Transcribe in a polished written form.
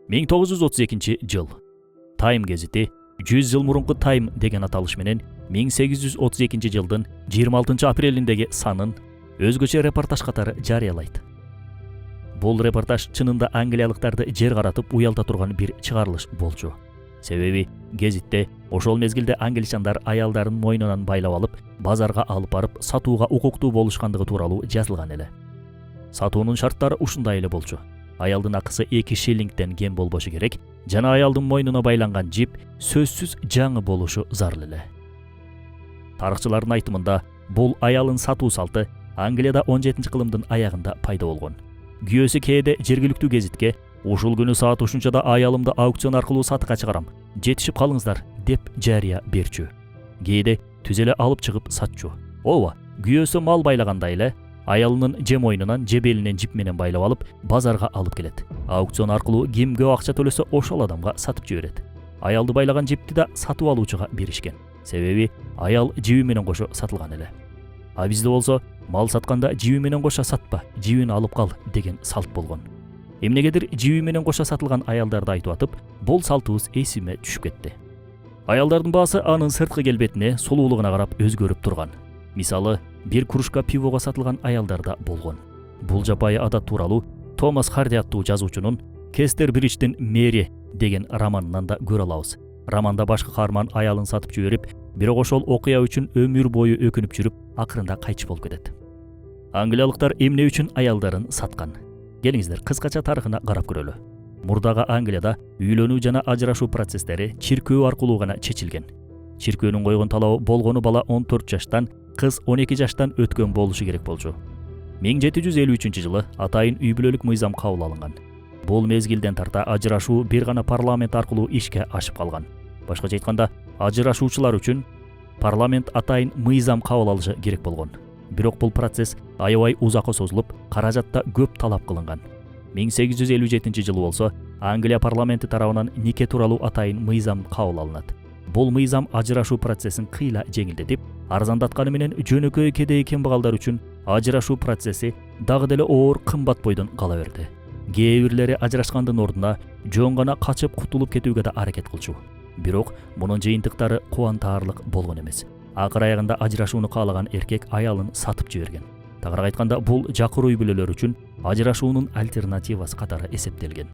1932 Time гезити 100 жыл мурунку Time деген аталыш менен 1832 жылдын 26 апрелиндеги санын өзгөчө репортаж катары жарыялайт. Бул репортаж чынында англиялыктарды жер каратып уялта турган бир чыгарылыш болчу. Себеби гезитте ошол мезгилде англичандар аялдарын мойнунан байлап алып, базарга алып барып сатууга укуктуу болушкандыгы тууралуу жазылган эле. Сатуунун шарттары ушундай эле болчу. Аялдын акысы 2 шиллингден кем болбошу керек жана аялдын мойнуна байланган жип сөзсүз жаңы болушу зарыл эле. Тарыхчылардын айтымында бул аялын сатуу салты Англияда 17-кылымдын аягында пайда болгон. Күйөөсү кээде жергиликтүү гезитке ушул күнү саат ушунчада аялымды аукцион аркылуу сатыкка чыгарам, жетишип калыңыздар деп жарыя берчү. Кээде түз эле алып чыгып сатчу. Ооба, күйөөсү мал байлагандай эле аялынын же мойнунан же белинен жип менен байлап алып базарга алып келет. Аукцион аркылуу ким көп акча төлөсө ошол адамга сатып жиберет. Аялды байлаган жипти да сатып алуучуга беришкен. Себеби аял жиби менен кошо сатылган эле. А бизде болсо мал сатканда жиби менен кошо сатпа, жибин алып кал деген салт болгон. Эмнегедир жиби менен кошо сатылган аялдарды айтып атып, бул салтыбыз эсиме түшүп кетти. Аялдардын баасы анын сырткы келбетине, сулуулугуна карап өзгөрүп турган. Мисалы, бир кружка пивого сатылган аялдарда болгон. Бул жапайы адат тууралуу Томас Харди аттуу жазуучунун Кестер Бридждин Мэри деген романынан да көрө алабыз. Романда башкы каарман аялын сатып жиберип, бирок ошол окуя үчүн өмүр бою өкүнүп жүрүп, акырында кайтыш болуп кетет. Англиялыктар эмне үчүн аялдарын саткан? Келиңиздер кыскача тарыхына карап көрөлү. Мурдагы Англияда үйлөнүү жана ажырашуу процесстери чиркөө аркылуу гана чечилген. Чиркөөнүн койгон талабы болгону бала 14 жаштан, кыз 12 жаштан өткөн болушу керек болчу. 1753 жылы атайын үй бүлөлүк мыйзам кабыл алынган. Бул мезгилден тарта ажырашуу бир гана парламент аркылуу ишке ашып калган. Башкача айтканда, ажырашуучулар үчүн парламент атайын мыйзам кабыл алышы керек болгон. Бирок бул процесс аябай узакка созулуп, каражатта көп талап кылынган. 1857 жылы болсо, Англия парламенти тарабынан нике тууралуу атайын мыйзам кабыл алынат. Бул мыйзам ажырашуу процессин кыйла жеңилдетип, арзандатканы менен жөнөкөй кедей кембагалдар үчүн ажырашуу процесси дагы деле оор кымбат бойдон кала берди. Кээ бирлери ажырашкандын ордуна жөн гана качып кутулуп кетүүгө да аракет кылчу. Бирок мунун жыйынтыктары кубантаарлык болгон эмес. Акыр аягында ажырашууну каалаган эркек аялын сатып жиберген. Тагыраак айтканда, бул жакыр үй бүлөлөр үчүн ажырашуунун альтернативасы катары эсептелген.